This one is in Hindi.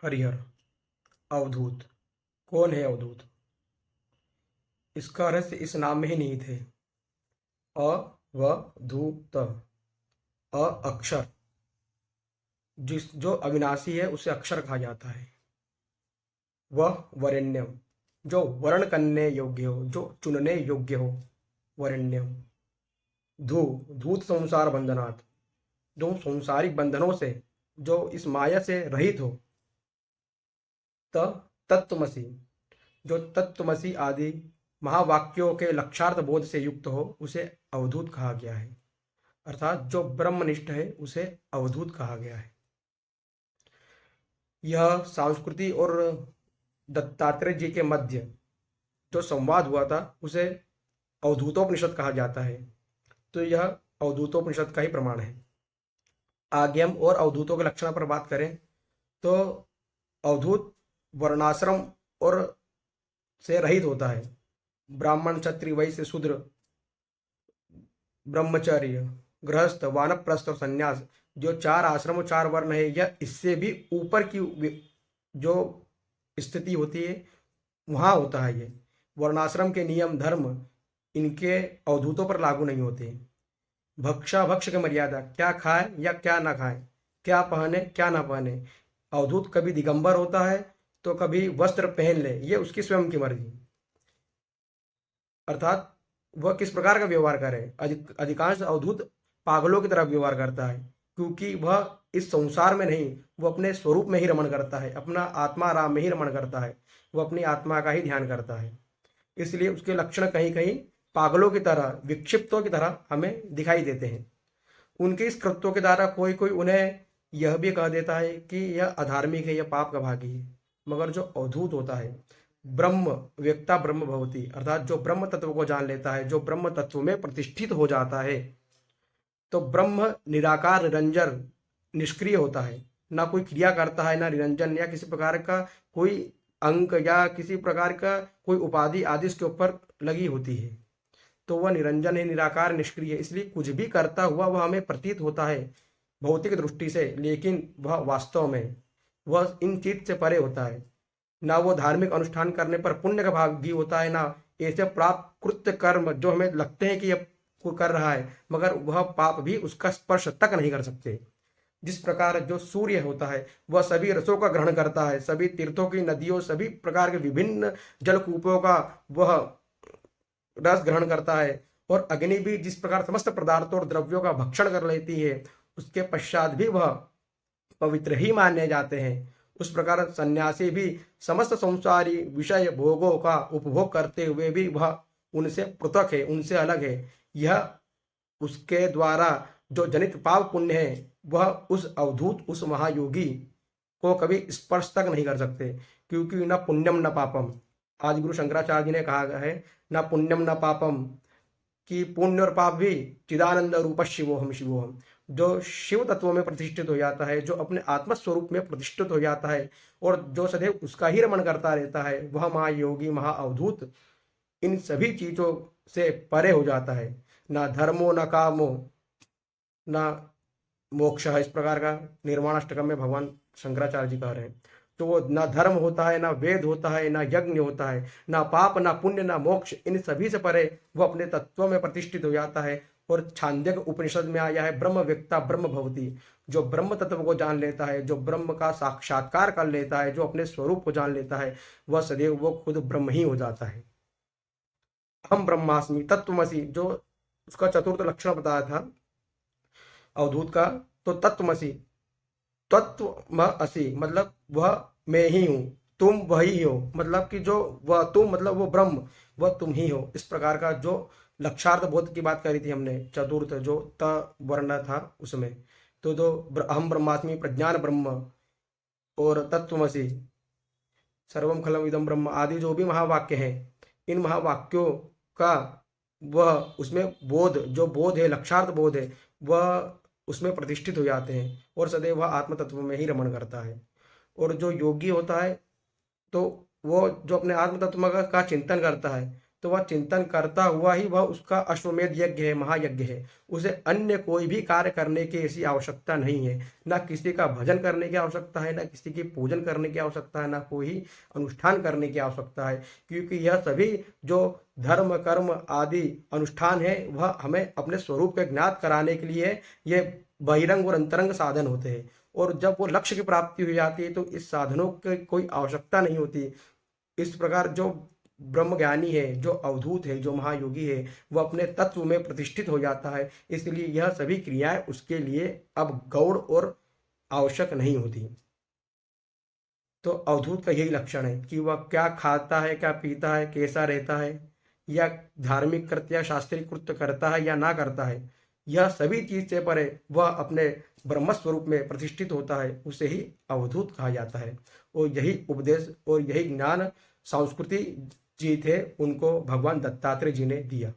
हरिहर। अवधूत। कौन है अवधूत? इसका रहस्य इस नाम में ही निहित है। अवधूत। अ अक्षर। जिस जो अविनाशी है उसे अक्षर कहा जाता है। वह वरेण्यम। जो वर्ण करने योग्य हो, जो चुनने योग्य हो। वरेण्यम। धू। धूत संसार बंधनात्। जो संसारिक बंधनों से, जो इस माया से रहित हो। त तत्वमसि। जो तत्वमसि आदि महावाक्यों के लक्षार्थ बोध से युक्त हो उसे अवधूत कहा गया है। अर्थात जो ब्रह्मनिष्ठ है उसे अवधूत कहा गया है। यह संस्कृति और दत्तात्रेय जी के मध्य जो संवाद हुआ था उसे अवधूतोपनिषद कहा जाता है। तो यह अवधूतोपनिषद का ही प्रमाण है। आगे हम और अवधूतों के लक्षण पर बात करें तो अवधूत वर्णाश्रम और से रहित होता है। ब्राह्मण, क्षत्रिय, वैश्य, शूद्र, ब्रह्मचर्य, गृहस्थ, वानप्रस्थ और संन्यास, जो चार आश्रम और चार वर्ण है, यह इससे भी ऊपर की जो स्थिति होती है वहाँ होता है। ये वर्णाश्रम के नियम धर्म इनके अवधूतों पर लागू नहीं होते। भक्षा भक्ष की मर्यादा, क्या खाए या क्या ना खाए, क्या पहने क्या ना पहने। अवधूत कभी दिगंबर होता है तो कभी वस्त्र पहन ले, ये उसकी स्वयं की मर्जी। अर्थात वह किस प्रकार का व्यवहार करे। अधिकांश अवधूत पागलों की तरह व्यवहार करता है, क्योंकि वह इस संसार में नहीं, वह अपने स्वरूप में ही रमण करता है, अपना आत्मा राम में ही रमण करता है, वह अपनी आत्मा का ही ध्यान करता है। इसलिए उसके लक्षण कहीं कहीं पागलों की तरह, विक्षिप्तों की तरह हमें दिखाई देते हैं। उनके इस कृत्यों के द्वारा कोई कोई उन्हें यह भी कह देता है कि यह अधार्मिक है, यह पाप का भागी है। मगर जो अवधूत होता है, ब्रह्म व्यक्ता ब्रह्म भवती, अर्थात जो ब्रह्म तत्व को जान लेता है, जो ब्रह्म तत्व में प्रतिष्ठित हो जाता है, तो ब्रह्म निराकार निरंजन निष्क्रिय होता है। ना कोई क्रिया करता है, ना निरंजन या किसी प्रकार का कोई अंक या किसी प्रकार का कोई उपाधि आदि इसके ऊपर लगी होती है। तो वह निरंजन है, निराकार, निष्क्रिय है। इसलिए कुछ भी करता हुआ वह हमें प्रतीत होता है भौतिक दृष्टि से, लेकिन वह वास्तव में वह इन चीज से परे होता है। ना वो धार्मिक अनुष्ठान करने पर पुण्य का भागी होता है, ना ऐसे प्राप्त कृत्य कर्म जो हमें लगते हैं कि यह कोई कर रहा है, मगर वह पाप भी उसका स्पर्श तक नहीं कर सकते। जिस प्रकार जो सूर्य होता है वह सभी रसों का ग्रहण करता है, सभी तीर्थों की, नदियों, सभी प्रकार के विभिन्न जलकूपों का वह रस ग्रहण करता है, और अग्नि भी जिस प्रकार समस्त पदार्थों और द्रव्यों का भक्षण कर लेती है, उसके पश्चात भी वह पवित्र ही माने जाते हैं। उस प्रकार सन्यासी भी समस्त संसारी विषय भोगों का उपभोग करते हुए भी वह उनसे पृथक है, उनसे अलग है। यह उसके द्वारा जो जनित पाप पुण्य है वह उस अवधूत, उस महायोगी को कभी स्पर्श तक नहीं कर सकते, क्योंकि न पुण्यम न पापम। आज गुरु शंकराचार्य जी ने कहा है न पुण्यम न पापम, कि पुण्य और पाप भी चिदानंद रूप शिवोहम शिवोहम। जो शिव तत्वों में प्रतिष्ठित हो जाता है, जो अपने आत्मस्वरूप में प्रतिष्ठित हो जाता है और जो सदैव उसका ही रमण करता रहता है, वह महायोगी महाअवधूत इन सभी चीजों से परे हो जाता है। ना धर्मो न कामो न मोक्ष, इस प्रकार का निर्वाणाष्टकम में भगवान शंकराचार्य जी कह रहे हैं। तो वो ना धर्म होता है, ना वेद होता है, ना यज्ञ होता है, ना पाप, ना पुण्य, ना मोक्ष, इन सभी से परे वो अपने तत्व में प्रतिष्ठित हो जाता है। और छांदोग्य उपनिषद में आया है ब्रह्म व्यक्ता ब्रह्म भवती। जो ब्रह्म तत्व को जान लेता है, जो ब्रह्म का साक्षात्कार कर लेता है, जो अपने स्वरूप को जान लेता है, वह सदैव वो खुद ब्रह्म ही हो जाता है। हम ब्रह्मास्मि तत्वमसि, जो उसका चतुर्थ लक्षण बताया था अवधूत का, तो तत्वमसि, तत्व असि मतलब वह मैं ही हूँ, तुम वही हो, मतलब कि जो वह तुम मतलब वो ब्रह्म, वह तुम ही हो। इस प्रकार का जो लक्षार्थ बोध की बात करी थी हमने, चतुर्थ जो त वर्ण था उसमें, तो जो अहम ब्रह्मास्मि, प्रज्ञान ब्रह्म और तत्वमसि, सर्वम खलम इदम ब्रह्म आदि जो भी महावाक्य हैं, इन महावाक्यों का वह उसमें बोध, जो बोध है, लक्षार्थ बोध है, वह उसमें प्रतिष्ठित हो जाते हैं और सदैव वह आत्म तत्व में ही रमण करता है। और जो योगी होता है तो वो जो अपने आत्म तत्व का चिंतन करता है, तो तो वह चिंतन करता हुआ ही वह उसका अश्वमेध यज्ञ है, महायज्ञ है। उसे अन्य कोई भी कार्य करने की ऐसी आवश्यकता नहीं है। ना किसी का भजन करने की आवश्यकता है, ना किसी की पूजन करने की आवश्यकता है, ना कोई अनुष्ठान करने की आवश्यकता है, क्योंकि यह सभी जो धर्म कर्म आदि अनुष्ठान है वह हमें अपने स्वरूप के ज्ञात कराने के लिए ये बहिरंग और अंतरंग साधन होते हैं। और जब वो लक्ष्य की प्राप्ति हो जाती है तो इस साधनों की कोई आवश्यकता नहीं होती। इस प्रकार जो ब्रह्मज्ञानी है, जो अवधूत है, जो महायोगी है, वह अपने तत्व में प्रतिष्ठित हो जाता है। इसलिए यह सभी क्रियाएं उसके लिए अब गौण और आवश्यक नहीं होती। तो अवधूत का यही लक्षण है कि वह क्या खाता है, क्या पीता है, कैसा रहता है, या धार्मिक कृत्य या शास्त्रीय कृत्य करता है या ना करता है, यह सभी चीज से परे वह अपने ब्रह्म स्वरूप में प्रतिष्ठित होता है, उसे ही अवधूत कहा जाता है। और यही उपदेश और यही ज्ञान संस्कृति जी थे, उनको भगवान दत्तात्रेय जी ने दिया।